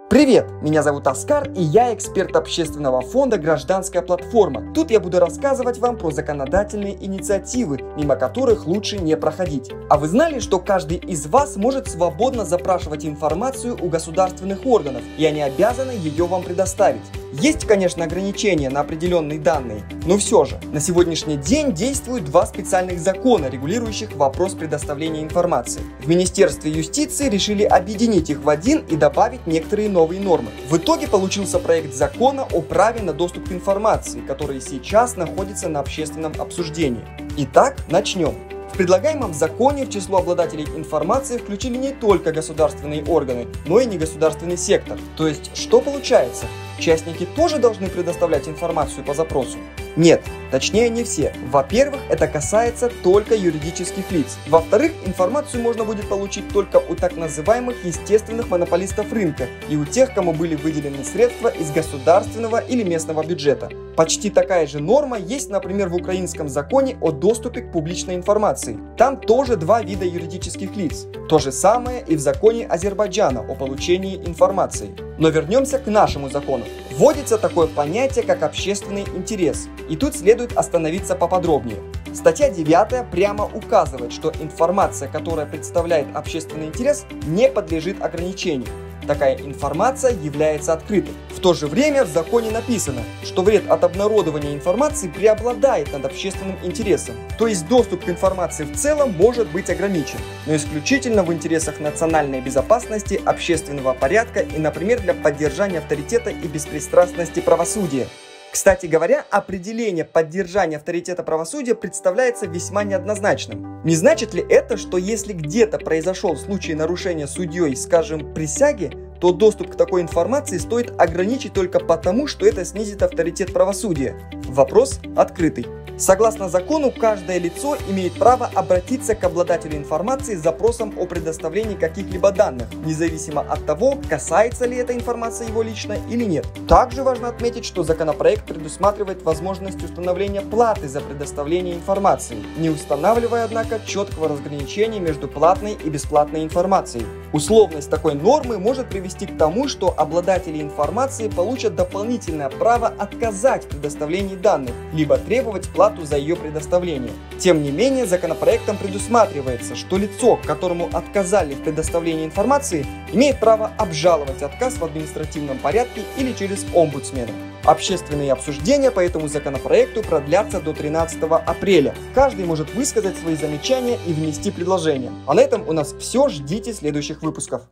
Привет! Меня зовут Оскар, и я эксперт общественного фонда «Гражданская платформа». Тут я буду рассказывать вам про законодательные инициативы, мимо которых лучше не проходить. А вы знали, что каждый из вас может свободно запрашивать информацию у государственных органов, и они обязаны ее вам предоставить? Есть, конечно, ограничения на определенные данные, но все же, на сегодняшний день действуют два специальных закона, регулирующих вопрос предоставления информации. В Министерстве юстиции решили объединить их в один и добавить некоторые новые нормы. В итоге получился проект закона о праве на доступ к информации, который сейчас находится на общественном обсуждении. Итак, начнем. В предлагаемом законе в число обладателей информации включили не только государственные органы, но и негосударственный сектор. То есть, что получается? Участники тоже должны предоставлять информацию по запросу? Нет, точнее не все. Во-первых, это касается только юридических лиц. Во-вторых, информацию можно будет получить только у так называемых естественных монополистов рынка и у тех, кому были выделены средства из государственного или местного бюджета. Почти такая же норма есть, например, в украинском законе о доступе к публичной информации. Там тоже два вида юридических лиц. То же самое и в законе Азербайджана о получении информации. Но вернемся к нашему закону. Вводится такое понятие, как общественный интерес. И тут следует остановиться поподробнее. Статья 9 прямо указывает, что информация, которая представляет общественный интерес, не подлежит ограничению. Такая информация является открытой. В то же время в законе написано, что вред от обнародования информации преобладает над общественным интересом. То есть доступ к информации в целом может быть ограничен, но исключительно в интересах национальной безопасности, общественного порядка и, например, для поддержания авторитета и беспристрастности правосудия. Кстати говоря, определение поддержания авторитета правосудия представляется весьма неоднозначным. Не значит ли это, что если где-то произошел случай нарушения судьей, скажем, присяги, то доступ к такой информации стоит ограничить только потому, что это снизит авторитет правосудия? Вопрос открытый. Согласно закону, каждое лицо имеет право обратиться к обладателю информации с запросом о предоставлении каких-либо данных, независимо от того, касается ли эта информация его лично или нет. Также важно отметить, что законопроект предусматривает возможность установления платы за предоставление информации, не устанавливая, однако, четкого разграничения между платной и бесплатной информацией. Условность такой нормы может привести к тому, что обладатели информации получат дополнительное право отказать в предоставлении данных, либо требовать плату за ее предоставление. Тем не менее, законопроектом предусматривается, что лицо, которому отказали в предоставлении информации, имеет право обжаловать отказ в административном порядке или через омбудсмена. Общественные обсуждения по этому законопроекту продлятся до 13 апреля. Каждый может высказать свои замечания и внести предложения. А на этом у нас все. Ждите следующих выпусков.